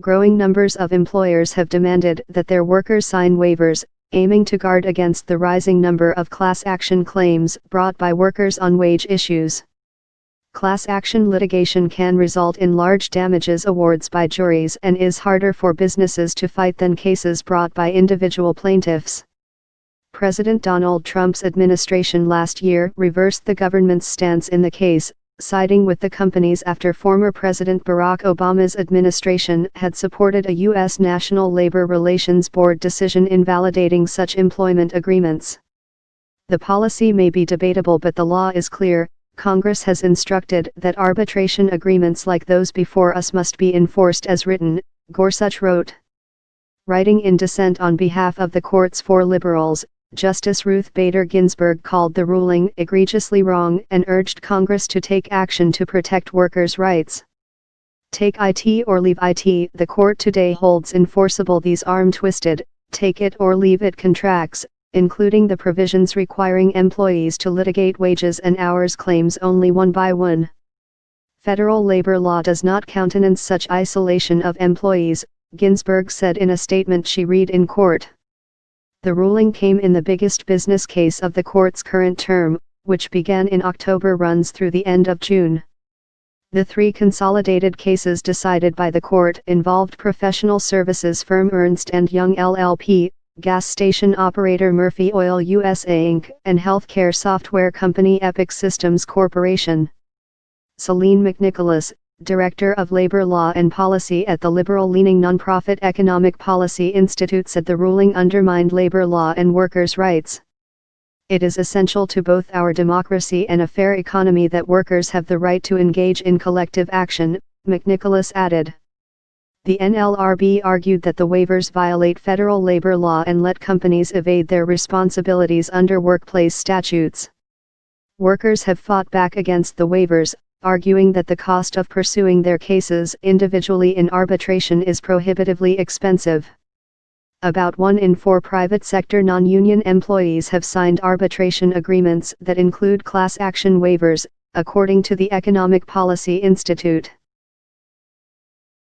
growing numbers of employers have demanded that their workers sign waivers, aiming to guard against the rising number of class action claims brought by workers on wage issues. Class action litigation can result in large damages awards by juries and is harder for businesses to fight than cases brought by individual plaintiffs. President Donald Trump's administration last year reversed the government's stance in the case, siding with the companies after former President Barack Obama's administration had supported a U.S. National Labor Relations Board decision invalidating such employment agreements. The policy may be debatable, but the law is clear. Congress has instructed that arbitration agreements like those before us must be enforced as written, Gorsuch wrote. Writing in dissent on behalf of the court's four liberals, Justice Ruth Bader Ginsburg called the ruling egregiously wrong and urged Congress to take action to protect workers' rights. Take it or leave it, the court today holds enforceable these arm-twisted, take it or leave it contracts, including the provisions requiring employees to litigate wages and hours claims only one by one. Federal labor law does not countenance such isolation of employees, Ginsburg said in a statement she read in court. The ruling came in the biggest business case of the court's current term, which began in October, runs through the end of June. The three consolidated cases decided by the court involved professional services firm Ernst & Young LLP, gas station operator Murphy Oil USA Inc., and healthcare software company Epic Systems Corporation. Celine McNicholas, Director of Labor Law and Policy at the liberal-leaning nonprofit Economic Policy Institute, said the ruling undermined labor law and workers' rights. It is essential to both our democracy and a fair economy that workers have the right to engage in collective action, McNicholas added. The NLRB argued that the waivers violate federal labor law and let companies evade their responsibilities under workplace statutes. Workers have fought back against the waivers, arguing that the cost of pursuing their cases individually in arbitration is prohibitively expensive. About 1 in 4 private sector non-union employees have signed arbitration agreements that include class action waivers, according to the Economic Policy Institute.